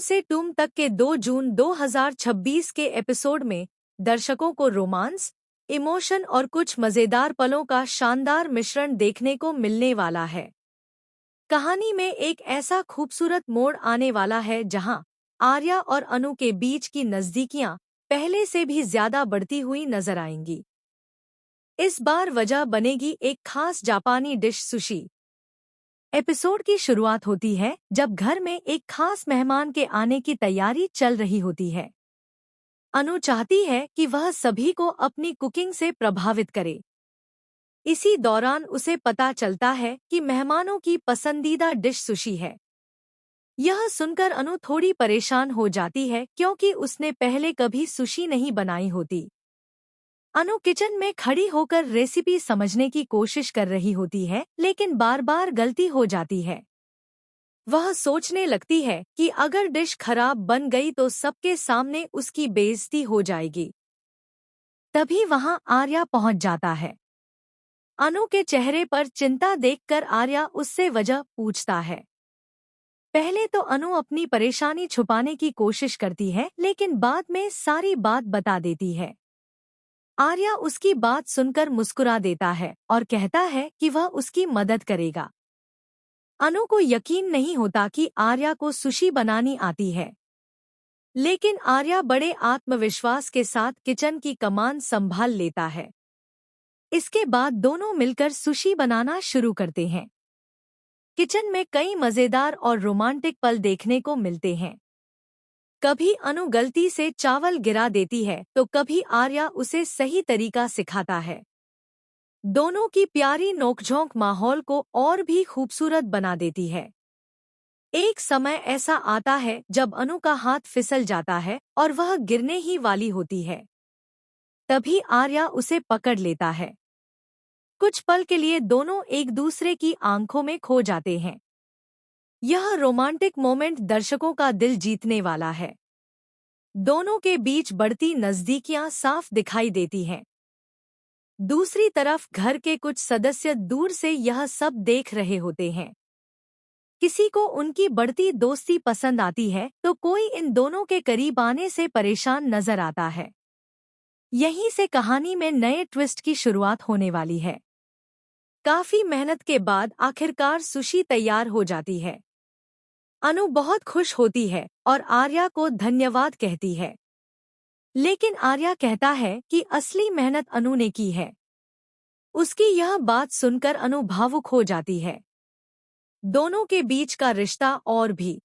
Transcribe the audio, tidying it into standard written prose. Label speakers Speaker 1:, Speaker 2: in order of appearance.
Speaker 1: से टूम तक के 2 जून 2026 के एपिसोड में दर्शकों को रोमांस, इमोशन और कुछ मजेदार पलों का शानदार मिश्रण देखने को मिलने वाला है। कहानी में एक ऐसा खूबसूरत मोड़ आने वाला है जहां आर्या और अनु के बीच की नज़दीकियां पहले से भी ज्यादा बढ़ती हुई नजर आएंगी। इस बार वजह बनेगी एक खास जापानी डिश सुशी। एपिसोड की शुरुआत होती है जब घर में एक खास मेहमान के आने की तैयारी चल रही होती है। अनु चाहती है कि वह सभी को अपनी कुकिंग से प्रभावित करे। इसी दौरान उसे पता चलता है कि मेहमानों की पसंदीदा डिश सुशी है। यह सुनकर अनु थोड़ी परेशान हो जाती है क्योंकि उसने पहले कभी सुशी नहीं बनाई होती। अनु किचन में खड़ी होकर रेसिपी समझने की कोशिश कर रही होती है, लेकिन बार बार गलती हो जाती है। वह सोचने लगती है कि अगर डिश खराब बन गई तो सबके सामने उसकी बेइज्जती हो जाएगी। तभी वहां आर्या पहुंच जाता है। अनु के चेहरे पर चिंता देखकर आर्या उससे वजह पूछता है। पहले तो अनु अपनी परेशानी छुपाने की कोशिश करती है, लेकिन बाद में सारी बात बता देती है। आर्या उसकी बात सुनकर मुस्कुरा देता है और कहता है कि वह उसकी मदद करेगा। अनु को यकीन नहीं होता कि आर्या को सुशी बनानी आती है, लेकिन आर्या बड़े आत्मविश्वास के साथ किचन की कमान संभाल लेता है। इसके बाद दोनों मिलकर सुशी बनाना शुरू करते हैं। किचन में कई मजेदार और रोमांटिक पल देखने को मिलते हैं। कभी अनु गलती से चावल गिरा देती है तो कभी आर्या उसे सही तरीका सिखाता है। दोनों की प्यारी नोकझोंक माहौल को और भी खूबसूरत बना देती है। एक समय ऐसा आता है जब अनु का हाथ फिसल जाता है और वह गिरने ही वाली होती है। तभी आर्या उसे पकड़ लेता है। कुछ पल के लिए दोनों एक दूसरे की आंखों में खो जाते हैं। यह रोमांटिक मोमेंट दर्शकों का दिल जीतने वाला है। दोनों के बीच बढ़ती नज़दीकियां साफ दिखाई देती हैं। दूसरी तरफ घर के कुछ सदस्य दूर से यह सब देख रहे होते हैं। किसी को उनकी बढ़ती दोस्ती पसंद आती है तो कोई इन दोनों के करीब आने से परेशान नजर आता है। यहीं से कहानी में नए ट्विस्ट की शुरुआत होने वाली है। काफी मेहनत के बाद आखिरकार सुशी तैयार हो जाती है। अनु बहुत खुश होती है और आर्या को धन्यवाद कहती है, लेकिन आर्या कहता है कि असली मेहनत अनु ने की है। उसकी यह बात सुनकर अनु भावुक हो जाती है। दोनों के बीच का रिश्ता और भी